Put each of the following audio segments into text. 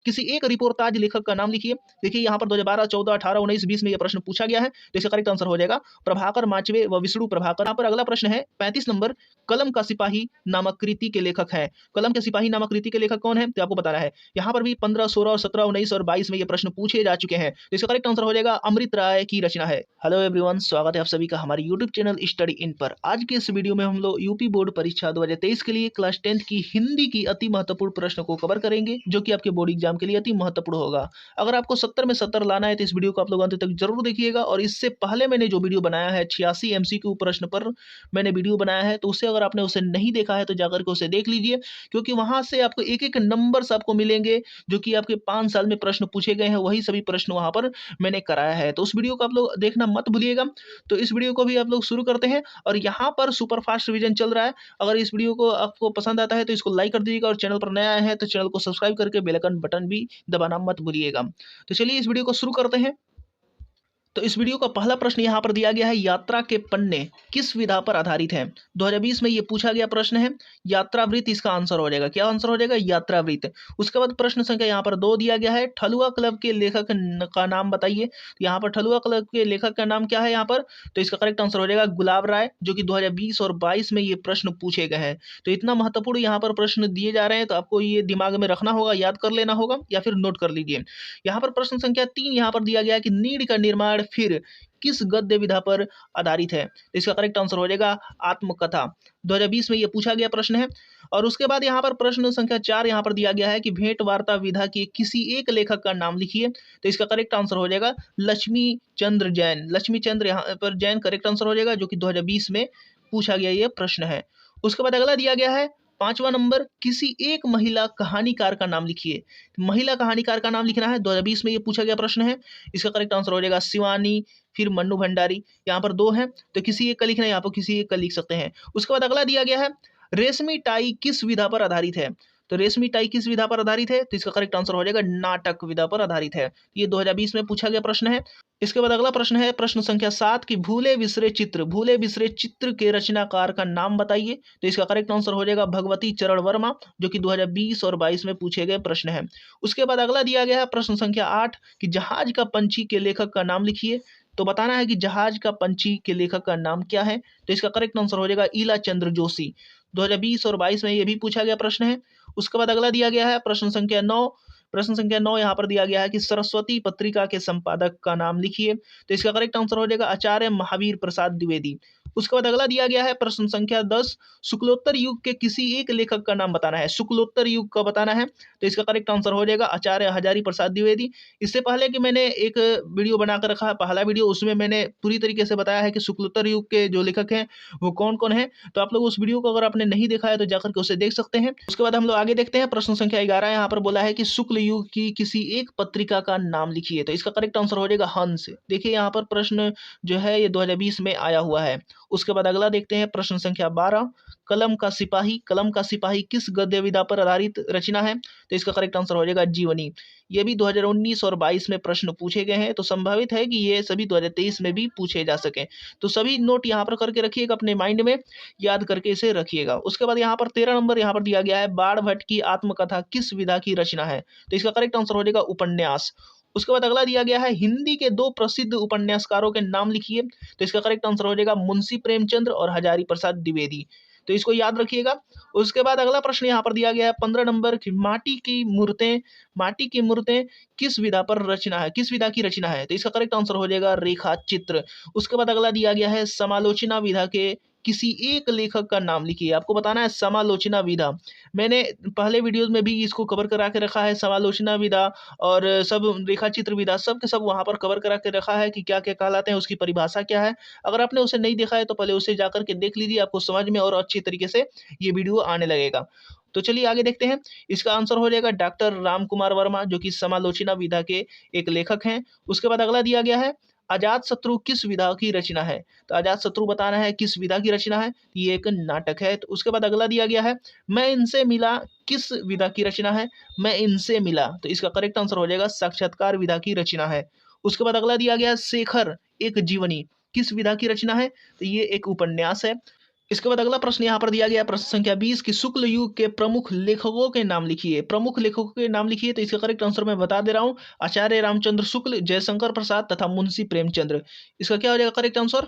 किसी एक रिपोर्टाज लेखक का नाम लिखिए। देखिए यहाँ पर 2012, 14, 18, 19, 20 में ये प्रश्न पूछा गया है, तो इसका करेक्ट आंसर हो जाएगा प्रभाकर माचवे व विष्णु प्रभाकर। यहाँ पर अगला प्रश्न है 35 नंबर, कलम का सिपाही नामक कृति के लेखक हैं। कलम के सिपाही नामक कृति के लेखक कौन है, तो आपको बताना है। यहाँ पर भी 15, 16 और 17, 19 और 22 में ये प्रश्न पूछे जा चुके हैं, तो इसका करेक्ट आंसर हो जाएगा अमृत राय की रचना है। हेलो एवरीवन, स्वागत है आप सभी का हमारे यूट्यूब चैनल स्टडी इन पर। आज के इस वीडियो में हम लोग यूपी बोर्ड परीक्षा 2023 के लिए क्लास 10th की हिंदी की अति महत्वपूर्ण प्रश्न को कवर करेंगे, जो कि आपके बोर्ड एग्जाम के लिए अति महत्वपूर्ण होगा। अगर आपको 70 में 70 लाना है तो इस वीडियो को आप लोग अंत तक जरूर देखिएगा। और इससे पहले मैंने जो वीडियो बनाया है 86 MCQ प्रश्न पर मैंने वीडियो बनाया है, तो उसे अगर आपने उसे नहीं देखा है तो जाकर के उसे देख लीजिए, क्योंकि वहां से आपको एक एक नंबर्स आपको मिलेंगे जो कि आपके 5 साल में प्रश्न पूछे गए हैं, वही सभी प्रश्न वहां पर मैंने कराया है। तो उस वीडियो को आप लोग देखना मत भूलिएगा। तो इस वीडियो को भी आप लोग शुरू करते हैं, और यहाँ पर सुपर फास्ट रिवीजन चल रहा है। अगर इस वीडियो को आपको पसंद आता है तो इसको लाइक कर दीजिएगा, और चैनल पर नया आए हैं तो चैनल को सब्सक्राइब करके बेल आइकन बटन भी दबाना मत भूलिएगा। तो चलिए इस वीडियो को शुरू करते हैं। तो इस वीडियो का पहला प्रश्न यहाँ पर दिया गया है, यात्रा के पन्ने किस विधा पर आधारित है। 2020 में ये पूछा गया प्रश्न है। यात्रावृत्त इसका आंसर हो जाएगा। क्या आंसर हो जाएगा, यात्रावृत्त। उसके बाद प्रश्न संख्या यहाँ पर 2 दिया गया है, ठलुआ क्लब के लेखक का नाम बताइए। यहाँ पर ठलुआ क्लब के लेखक का नाम क्या है यहाँ पर, तो इसका करेक्ट आंसर हो जाएगा गुलाब राय, जो कि 2020 और 22 में ये प्रश्न पूछे गए हैं। तो इतना महत्वपूर्ण यहाँ पर प्रश्न दिए जा रहे हैं, तो आपको ये दिमाग में रखना होगा, याद कर लेना होगा, या फिर नोट कर लीजिए। यहाँ पर प्रश्न संख्या 3 यहाँ पर दिया गया है कि नीड़ का निर्माण फिर किस गद्य विधा पर आधारित है। तो इसका करेक्ट आंसर हो जाएगा आत्मकथा। 2020 में यह पूछा गया प्रश्न है। और उसके बाद यहाँ पर प्रश्न संख्या 4 यहाँ पर दिया गया है कि भेंट वार्ता विधा के किसी एक लेखक का नाम लिखिए। तो इसका करेक्ट आंसर हो जाएगा लक्ष्मी चंद्र जैन। लक्ष्मी चंद्र यहाँ पर जैन करेक्ट आंसर हो जाएगा, जो कि 2020 में पूछा गया यह प्रश्न है। उसके बाद अगला दिया गया है 5वां नंबर, किसी एक महिला कहानीकार का नाम लिखिए। महिला कहानीकार का नाम लिखना है, 2020 में ये पूछा गया प्रश्न है। इसका करेक्ट आंसर हो जाएगा शिवानी, फिर मन्नू भंडारी। यहाँ पर 2 हैं, तो किसी एक का लिखना है, यहाँ पर किसी एक का लिख सकते हैं। उसके बाद अगला दिया गया है, रेशमी टाई किस विधा पर आधारित है। तो रेशमी टाई किस विधा पर आधारित है, तो इसका करेक्ट आंसर हो जाएगा नाटक विधा पर आधारित है। ये 2020 में पूछा गया प्रश्न है। इसके बाद अगला प्रश्न है प्रश्न संख्या 7 की भूले बिसरे चित्र के रचनाकार का नाम बताइए। तो इसका करेक्ट आंसर हो जाएगा भगवती चरण वर्मा, जो कि 2020 और 22 में पूछे गए प्रश्न है। उसके बाद अगला दिया गया है प्रश्न संख्या 8 कि जहाज का पंछी के लेखक का नाम लिखिए। तो बताना है कि जहाज का पंछी के लेखक का नाम क्या है। तो इसका करेक्ट आंसर हो जाएगा ईला चंद्र जोशी। 2020 और 22 में यह भी पूछा गया प्रश्न है। उसके बाद अगला दिया गया है प्रश्न संख्या 9। प्रश्न संख्या 9 यहाँ पर दिया गया है कि सरस्वती पत्रिका के संपादक का नाम लिखिए। तो इसका करेक्ट आंसर हो जाएगा आचार्य महावीर प्रसाद द्विवेदी। उसके बाद अगला दिया गया है प्रश्न संख्या 10, शुक्लोत्तर युग के किसी एक लेखक का नाम बताना है। शुक्लोत्तर युग का बताना है, तो इसका करेक्ट आंसर हो जाएगा आचार्य हजारी प्रसाद द्विवेदी। इससे पहले कि मैंने एक वीडियो बनाकर रखा है, पहला वीडियो, उसमें मैंने पूरी तरीके से बताया है कि शुक्लोत्तर युग के जो लेखक हैं वो कौन कौन है। तो आप लोग उस वीडियो को अगर आपने नहीं देखा है तो जाकर के उसे देख सकते हैं। उसके बाद हम लोग आगे देखते हैं प्रश्न संख्या 11। यहाँ पर बोला है कि शुक्ल युग की किसी एक पत्रिका का नाम लिखिए। तो इसका करेक्ट आंसर हो जाएगा हंस। देखिए यहाँ पर प्रश्न जो है ये 2020 में आया हुआ है। उसके बाद अगला देखते हैं प्रश्न संख्या 12, कलम का सिपाही किस गद्य विधा पर आधारित रचना है। तो इसका करेक्ट आंसर हो जाएगा जीवनी। ये भी 2019 और 22 में प्रश्न पूछे गए हैं, तो संभावित है कि ये सभी 2023 में भी पूछे जा सके। तो सभी नोट यहाँ पर करके रखिएगा, अपने माइंड में याद करके इसे रखिएगा। उसके बाद यहाँ पर 13 नंबर यहाँ पर दिया गया है, बाण भट्ट की आत्मकथा किस विधा की रचना है। तो इसका करेक्ट आंसर हो जाएगा उपन्यास। उसके बाद अगला दिया गया है, हिंदी के 2 प्रसिद्ध उपन्यासकारों के नाम लिखिए। तो इसका करेक्ट आंसर हो जाएगा मुंशी प्रेमचंद्र और हजारी प्रसाद द्विवेदी। तो इसको याद रखिएगा। उसके बाद अगला प्रश्न यहाँ पर दिया गया है 15 नंबर की माटी की मूर्तें किस विधा की रचना है। तो इसका करेक्ट आंसर हो जाएगा रेखा चित्र। उसके बाद अगला दिया गया है, समालोचना विधा के किसी एक लेखक का नाम लिखिए। आपको बताना है समालोचना विधा। मैंने पहले वीडियोस में भी इसको कवर करा के रखा है, समालोचना विधा और सब रेखा चित्र विधा, सब के सब वहां पर कवर करा के रखा है कि क्या क्या कहलाते हैं, उसकी परिभाषा क्या है। अगर आपने उसे नहीं देखा है तो पहले उसे जाकर के देख लीजिए, आपको समझ में और अच्छी तरीके से ये वीडियो आने लगेगा। तो चलिए आगे देखते हैं। इसका आंसर हो जाएगा डॉक्टर राम कुमार वर्मा, जो कि समालोचना विधा के एक लेखक हैं। उसके बाद अगला दिया गया है, अजात शत्रु किस विधा की रचना है। तो अजात शत्रु बताना है किस विधा की रचना है, ये एक नाटक है। तो उसके बाद अगला दिया गया है, मैं इनसे मिला किस विधा की रचना है। मैं इनसे मिला, तो इसका करेक्ट आंसर हो जाएगा साक्षात्कार विधा की रचना है। उसके बाद अगला दिया गया है, शेखर एक जीवनी किस विधा की रचना है। तो ये एक उपन्यास है। इसके बाद अगला प्रश्न यहाँ पर दिया गया प्रश्न संख्या 20 की शुक्ल युग के प्रमुख लेखकों के नाम लिखिए। प्रमुख लेखकों के नाम लिखिए, तो इसका करेक्ट आंसर मैं बता दे रहा हूँ, आचार्य रामचंद्र शुक्ल, जयशंकर प्रसाद तथा मुंशी प्रेमचंद्र। इसका क्या हो जाएगा करेक्ट आंसर?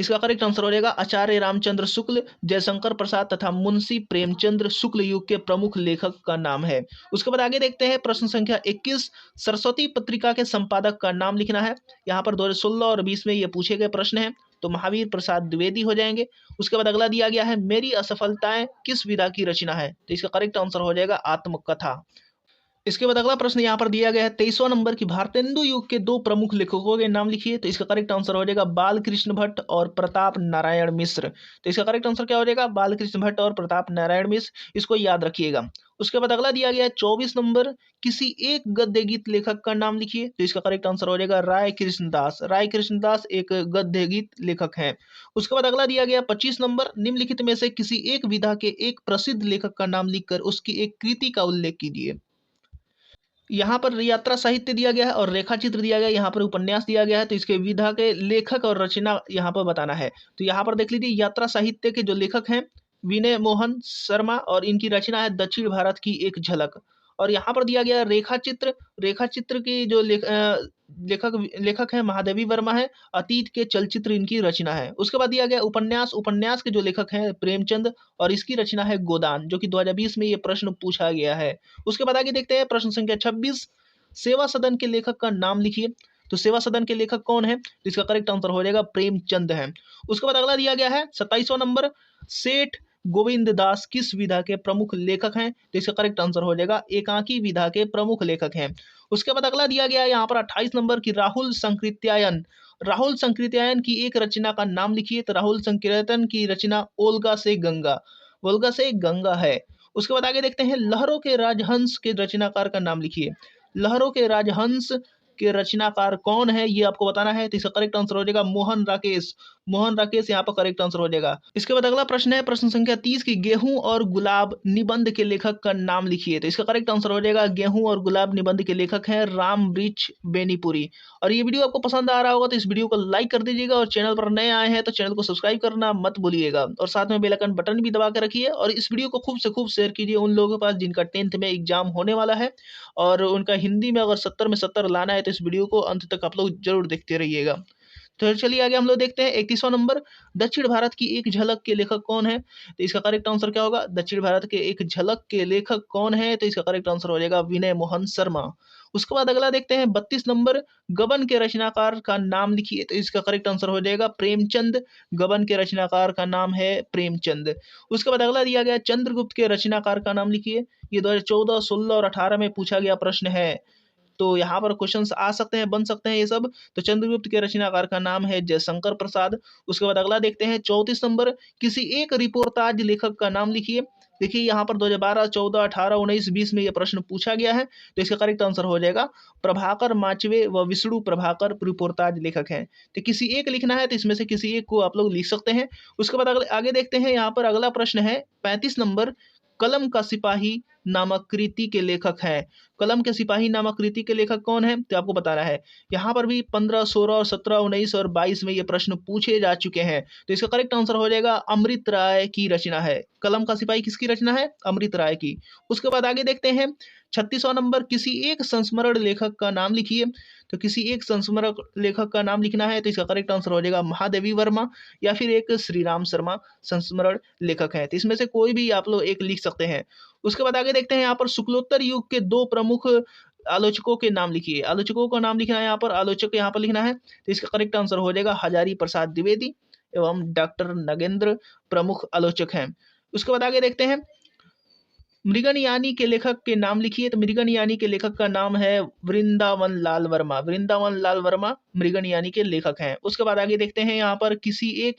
इसका करेक्ट आंसर हो जाएगा आचार्य रामचंद्र शुक्ल, जयशंकर प्रसाद तथा मुंशी प्रेमचंद्र शुक्ल युग के प्रमुख लेखक का नाम है। उसके बाद आगे देखते हैं प्रश्न संख्या 21, सरस्वती पत्रिका के संपादक का नाम लिखना है। यहाँ पर 2016 और 20 में ये पूछे गए प्रश्न हैं, तो महावीर प्रसाद द्विवेदी हो जाएंगे। उसके बाद अगला दिया गया है, मेरी असफलताएं किस विधा की रचना है, तो इसका करेक्ट आंसर हो जाएगा आत्मकथा। इसके बाद अगला प्रश्न यहाँ पर दिया गया है 23वां नंबर की भारतेंदु युग के दो प्रमुख लेखकों के नाम लिखिए, तो इसका करेक्ट आंसर हो जाएगा बालकृष्ण भट्ट और प्रताप नारायण मिश्र। तो इसका करेक्ट आंसर क्या हो जाएगा? बालकृष्ण भट्ट और प्रताप नारायण मिश्र, इसको याद रखिएगा। उसके बाद अगला दिया गया है 24 नंबर, किसी एक गद्य गीत लेखक का नाम लिखिए, तो इसका करेक्ट आंसर हो जाएगा राय कृष्णदास। राय कृष्णदास एक गद्य गीत लेखक हैं। उसके बाद अगला दिया गया 25 नंबर, निम्नलिखित में से किसी एक विधा के एक प्रसिद्ध लेखक का नाम लिखकर उसकी एक कृति का उल्लेख कीजिए। यहाँ पर यात्रा साहित्य दिया गया है और रेखा चित्र दिया गया है, यहाँ पर उपन्यास दिया गया है, तो इसके विधा के लेखक और रचना यहाँ पर बताना है। तो यहाँ पर देख लीजिए, यात्रा साहित्य के जो लेखक हैं विनय मोहन शर्मा और इनकी रचना है दक्षिण भारत की एक झलक। और यहाँ पर दिया गया रेखा चित्र की जो लेखक लेखक है महादेवी वर्मा है, अतीत के चलचित्र इनकी रचना है। उसके बाद दिया गया उपन्यास के जो लेखक हैं प्रेमचंद और इसकी रचना है गोदान, जो कि 2020 में ये प्रश्न पूछा गया है। उसके बाद आगे देखते हैं प्रश्न संख्या 26, सेवा सदन के लेखक का नाम लिखिए। तो सेवा सदन के लेखक कौन है? तो इसका करेक्ट आंसर हो जाएगा प्रेमचंद है। उसके बाद अगला दिया गया है 27वां नंबर, सेठ गोविंद दास किस विधा के प्रमुख लेखक हैं? तो इसका करेक्ट आंसर हो जाएगा एकांकी विधा के प्रमुख लेखक हैं। उसके बाद अगला दिया गया है यहाँ पर 28 नंबर की राहुल संकृत्यायन की एक रचना का नाम लिखिए। तो राहुल संकीर्तन की रचना ओल्गा से गंगा है। उसके बाद आगे देखते हैं, लहरों के राजहंस के रचनाकार का नाम लिखिए। लहरों के राजहंस के रचनाकार कौन है, ये आपको बताना है। तो इसका करेक्ट आंसर हो जाएगा मोहन राकेश यहाँ पर करेक्ट आंसर हो जाएगा। इसके बाद अगला प्रश्न है प्रश्न संख्या 30 की गेहूं और गुलाब निबंध के लेखक का नाम लिखिए। तो इसका करेक्ट आंसर हो जाएगा गेहूं और गुलाब निबंध के लेखक हैं राम वृक्ष बेनीपुरी। और ये वीडियो आपको पसंद आ रहा होगा तो इस वीडियो को लाइक कर दीजिएगा, और चैनल पर नए आए हैं तो चैनल को सब्सक्राइब करना मत भूलिएगा, और साथ में बेल आइकन बटन भी दबा के रखिए। और इस वीडियो को खूब से खूब शेयर कीजिए उन लोगों के पास जिनका 10th में एग्जाम होने वाला है, और उनका हिंदी में अगर 70 में 70 लाना है, तो इस वीडियो को अंत तक आप लोग जरूर देखते रहिएगा। तो चलिए आगे हम लोग देखते हैं 31वां नंबर, दक्षिण भारत की एक झलक के लेखक कौन है? तो इसका करेक्ट आंसर क्या होगा? दक्षिण भारत के एक झलक के लेखक कौन है? तो इसका करेक्ट आंसर हो जाएगा विनय मोहन शर्मा। उसके बाद अगला देखते हैं 32 नंबर, गबन के रचनाकार का नाम लिखिए। तो इसका करेक्ट आंसर हो जाएगा प्रेमचंद। गबन के रचनाकार का नाम है प्रेमचंद। उसके बाद अगला दिया गया चंद्रगुप्त के रचनाकार का नाम लिखिए। ये 2014, 16 और 18 में पूछा गया प्रश्न है, तो यहाँ पर क्वेश्चंस आ सकते हैं, बन सकते हैं ये सब। तो चंद्रगुप्त के रचनाकार का नाम है जयशंकर प्रसाद। उसके बाद अगला देखते हैं 34 नंबर, किसी एक रिपोर्टाज लेखक का नाम लिखिए। देखिए यहाँ पर 2012, 14, 18, 19, 20 में ये प्रश्न पूछा गया है, तो इसका करेक्ट आंसर हो जाएगा प्रभाकर माचवे व विष्णु प्रभाकर रिपोर्टाज लेखक हैं। तो किसी एक लिखना है, तो इसमें से किसी एक को आप लोग लिख सकते हैं। उसके बाद आगे देखते हैं, यहाँ पर अगला प्रश्न है 35 नंबर, कलम का सिपाही नामक कृति के लेखक हैं। कलम के सिपाही नामक कृति के लेखक कौन है, तो आपको बताना है। यहाँ पर भी 15, 16, 17, 19 और 22 में ये प्रश्न पूछे जा चुके हैं, तो इसका करेक्ट आंसर हो जाएगा अमृत राय की रचना है। कलम का सिपाही किसकी रचना है? अमृत राय की। उसके बाद आगे देखते हैं 36वां नंबर, किसी एक संस्मरण लेखक का नाम लिखिए। तो किसी एक संस्मरण लेखक का नाम लिखना है, तो इसका करेक्ट आंसर हो जाएगा महादेवी वर्मा या फिर एक श्री राम शर्मा संस्मरण लेखक है। तो इसमें से कोई भी आप लोग एक लिख सकते हैं। उसके बाद आगे देखते हैं, यहाँ पर शुक्लोत्तर युग के दो प्रमुख आलोचकों के नाम लिखिए। आलोचकों का नाम लिखना है, यहाँ पर आलोचक यहाँ पर लिखना है, तो इसका करेक्ट आंसर हो जाएगा हजारी प्रसाद द्विवेदी एवं डॉक्टर नगेंद्र प्रमुख आलोचक हैं। उसके बाद आगे देखते हैं, मृगनयानी के लेखक के नाम लिखिए। तो मृगनयानी के लेखक का नाम है वृंदावन लाल वर्मा मृगनयानी के लेखक हैं। उसके बाद आगे देखते हैं, यहाँ पर किसी एक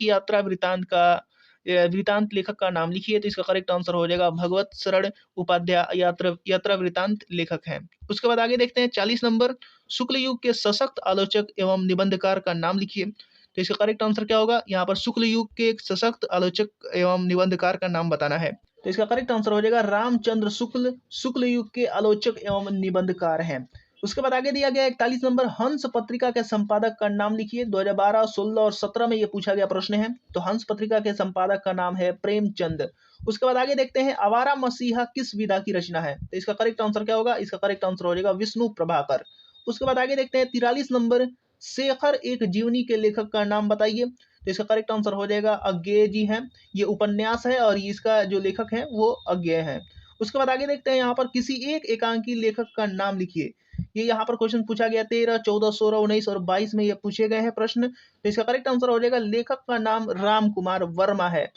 वृतांत लेखक का नाम लिखिए। तो इसका करेक्ट आंसर हो जाएगा भगवत शरण उपाध्याय यात्रा वृतांत लेखक हैं। उसके बाद आगे देखते हैं 40 नंबर, शुक्ल युग के सशक्त आलोचक एवं निबंधकार का नाम लिखिए। तो इसका करेक्ट आंसर क्या होगा? यहाँ पर शुक्ल युग के एक सशक्त आलोचक एवं निबंधकार का नाम बताना है। तो इसका करेक्ट आंसर हो जाएगा रामचंद्र शुक्ल। शुक्ल युग के आलोचक एवं निबंधकार हैं। उसके बाद आगे दिया गया 41 नंबर, हंस पत्रिका के संपादक का नाम लिखिए। 2012, 16 और 17 में ये पूछा गया प्रश्न है। तो हंस पत्रिका के संपादक का नाम है प्रेमचंद। उसके बाद आगे देखते हैं, आवारा मसीहा किस विधा की रचना है। तो इसका करेक्ट आंसर क्या होगा? इसका करेक्ट आंसर हो जाएगा विष्णु प्रभाकर। उसके बाद आगे देखते हैं 43 नंबर, शेखर एक जीवनी के लेखक का नाम बताइए। तो इसका करेक्ट आंसर हो जाएगा अज्ञेय जी हैं। ये उपन्यास है और इसका जो लेखक है वो अज्ञेय है। उसके बाद आगे देखते हैं, यहाँ पर किसी एक एकांकी लेखक का नाम लिखिए। ये यहाँ पर क्वेश्चन पूछा गया 13, 14, 16, 19 और 22 में ये पूछे गए हैं प्रश्न। तो इसका करेक्ट आंसर हो जाएगा लेखक का नाम राम कुमार वर्मा है।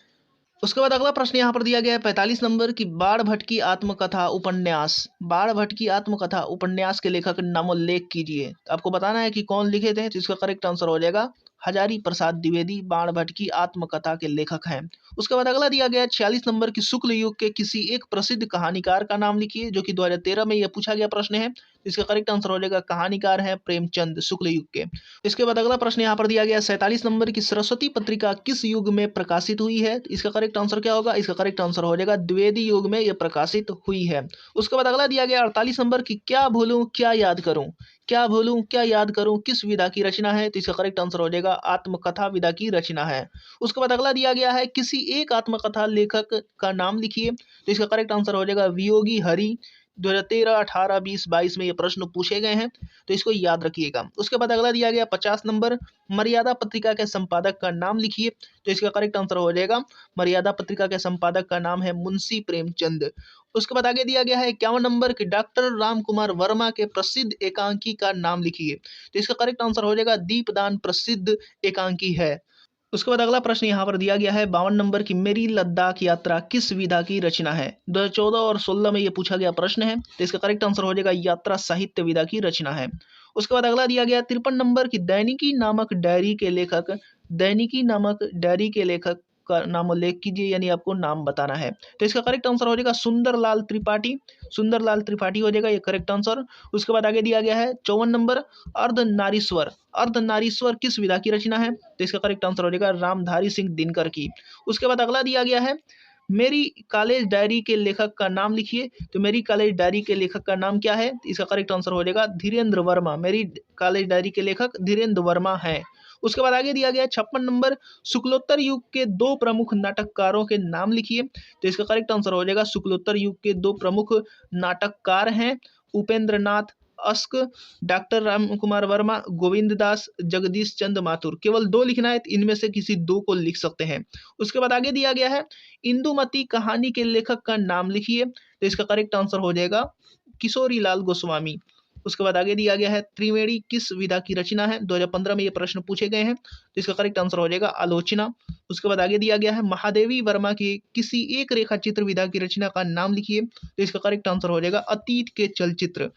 उसके बाद अगला प्रश्न यहाँ पर दिया गया है 45 नंबर की, बाण भट्ट की आत्मकथा उपन्यास, बाण भट्ट की आत्मकथा उपन्यास के लेखक नामोल्लेख कीजिए। आपको बताना है कि कौन लिखे थे। तो इसका करेक्ट आंसर हो जाएगा हजारी प्रसाद द्विवेदी बाण भट्ट की आत्मकथा के लेखक हैं। उसके बाद अगला दिया गया 46 नंबर की, शुक्ल युग के किसी एक प्रसिद्ध कहानीकार का नाम लिखिए, जो कि 2013 में यह पूछा गया प्रश्न है। इसका करेक्ट आंसर हो जाएगा कहानीकार है प्रेमचंद शुक्ल युग के। इसके बाद अगला प्रश्न यहाँ पर दिया गया 47 नंबर की, सरस्वती पत्रिका किस युग में प्रकाशित हुई है। इसका करेक्ट आंसर क्या होगा? इसका करेक्ट आंसर हो जाएगा द्विवेदी युग में यह प्रकाशित हुई है। उसके बाद अगला दिया गया 48 नंबर की, क्या भूलूं क्या याद करूं, क्या भूलूं क्या याद करूं किस विधा की रचना है। तो इसका करेक्ट आंसर हो जाएगा आत्मकथा विधा की रचना है। उसके बाद अगला दिया गया है, किसी एक आत्मकथा लेखक का नाम लिखिए। तो इसका करेक्ट आंसर हो जाएगा वियोगी हरि। 2013, 18, 20, 22 में ये प्रश्न पूछे गए हैं, तो इसको याद रखिएगा। उसके बाद अगला दिया गया 50 नंबर, मर्यादा पत्रिका के संपादक का नाम लिखिए। तो इसका करेक्ट आंसर हो जाएगा मर्यादा पत्रिका के संपादक का नाम है मुंशी प्रेमचंद। उसके बाद आगे दिया गया है 51 नंबर की, डॉक्टर राम कुमार वर्मा के प्रसिद्ध एकांकी का नाम लिखिए। तो इसका करेक्ट आंसर हो जाएगा दीपदान प्रसिद्ध एकांकी है। उसके बाद अगला प्रश्न यहाँ पर दिया गया है 52 नंबर की, मेरी लद्दाख यात्रा किस विधा की रचना है। 2014 और 16 में ये पूछा गया प्रश्न है। तो इसका करेक्ट आंसर हो जाएगा यात्रा साहित्य विधा की रचना है। उसके बाद अगला दिया गया 53 नंबर की, दैनिकी नामक डायरी के लेखक, दैनिकी नामक डायरी के लेखक का नाम उल्लेख कीजिए, यानी आपको नाम बताना है। तो इसका करेक्ट आंसर हो जाएगा सुंदरलाल त्रिपाठी, सुंदरलाल त्रिपाठी हो जाएगा ये करेक्ट आंसर। उसके बाद आगे दिया गया है 54 नंबर, अर्धनारीश्वर, अर्धनारीश्वर किस विधा की रचना है। तो इसका करेक्ट आंसर हो जाएगा रामधारी सिंह दिनकर की। उसके बाद अगला दिया गया है, मेरी कॉलेज डायरी के लेखक का नाम लिखिए। तो मेरी कॉलेज डायरी के लेखक का नाम क्या है। इसका करेक्ट आंसर हो जाएगा धीरेन्द्र वर्मा। मेरी कॉलेज डायरी के लेखक धीरेन्द्र वर्मा है। उसके बाद आगे दिया गया 56 नंबर, शुक्लोत्तर युग के दो प्रमुख नाटककारों के नाम लिखिए। तो इसका करेक्ट आंसर हो जाएगा शुक्लोत्तर युग के दो प्रमुख नाटककार हैं उपेंद्र नाथ अस्क, डॉक्टर राम कुमार वर्मा, गोविंद दास, जगदीश चंद्र माथुर। केवल दो लिखना है, इनमें से किसी दो को लिख सकते हैं। उसके बाद आगे दिया गया है, इंदुमती कहानी के लेखक का नाम लिखिए। तो इसका करेक्ट आंसर हो जाएगा किशोरी लाल गोस्वामी। उसके बाद आगे दिया गया है, त्रिवेणी किस विधा की रचना है। 2015 में ये प्रश्न पूछे गए हैं, तो इसका करेक्ट आंसर हो जाएगा आलोचना। उसके बाद आगे दिया गया है, महादेवी वर्मा की किसी एक रेखा चित्र विधा की रचना का नाम लिखिए। तो इसका करेक्ट आंसर हो जाएगा अतीत के चलचित्र।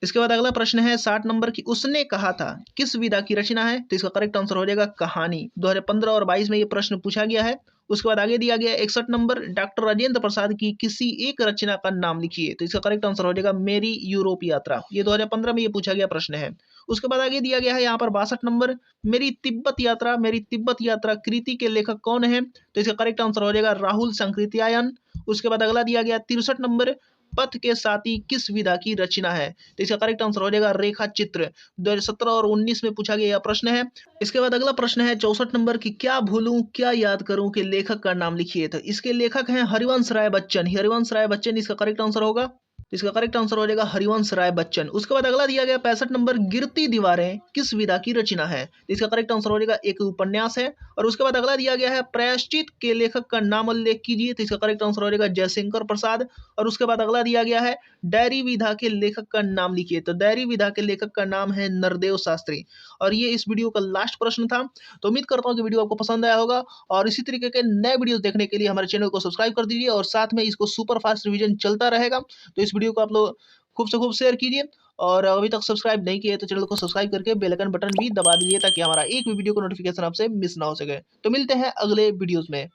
इसके बाद अगला प्रश्न है 60 नंबर की, उसने कहा था किस विधा की रचना है। तो इसका करेक्ट आंसर हो जाएगा कहानी। 2015 और 22 में ये प्रश्न पूछा गया है। उसके बाद आगे दिया गया 61 नंबर, डॉक्टर राजेंद्र प्रसाद की किसी एक रचना का नाम लिखिए। तो इसका करेक्ट आंसर हो जाएगा मेरी यूरोप यात्रा। ये 2015 में ये पूछा गया प्रश्न है। उसके बाद आगे दिया गया है यहाँ पर 62 नंबर, मेरी तिब्बत यात्रा, मेरी तिब्बत यात्रा कृति के लेखक कौन है। तो इसका करेक्ट आंसर हो जाएगा राहुल संकृत्यायन। उसके बाद अगला दिया गया 63 नंबर, पथ के साथी किस विधा की रचना है। तो इसका करेक्ट आंसर हो जाएगा रेखा चित्र। 2017 और 19 में पूछा गया यह प्रश्न है। इसके बाद अगला प्रश्न है 64 नंबर की, क्या भूलूं क्या याद करूं के लेखक का नाम लिखिए। तो इसके लेखक हैं हरिवंश राय बच्चन, हरिवंश राय बच्चन इसका करेक्ट आंसर होगा। इसका करेक्ट आंसर हो जाएगा हरिवंश राय बच्चन। उसके बाद अगला दिया गया 65 नंबर, गिरती दीवारें किस विधा की रचना है। इसका करेक्ट आंसर हो जाएगा एक उपन्यास है। और उसके बाद अगला दिया गया है, प्रायश्चित के लेखक का नाम उल्लेख कीजिए। तो इसका करेक्ट आंसर हो जाएगा जयशंकर प्रसाद। और उसके बाद अगला दिया गया है, डायरी विधा के लेखक का नाम लिखिए। तो डायरी विधा के लेखक का नाम है नरदेव शास्त्री। और ये इस वीडियो का लास्ट प्रश्न था। तो उम्मीद करता हूँ कि वीडियो आपको पसंद आया होगा, और इसी तरीके के नए वीडियो देखने के लिए हमारे चैनल को सब्सक्राइब कर दीजिए, और साथ में इसको सुपर फास्ट रिवीजन चलता रहेगा। तो इस वीडियो को आप लोग खूब से खूब शेयर कीजिए, और अभी तक सब्सक्राइब नहीं किए तो चैनल को सब्सक्राइब करके बेल आइकन बटन भी दबा दीजिए, ताकि हमारा एक भी वीडियो को नोटिफिकेशन आपसे मिस ना हो सके। तो मिलते हैं अगले वीडियोस में।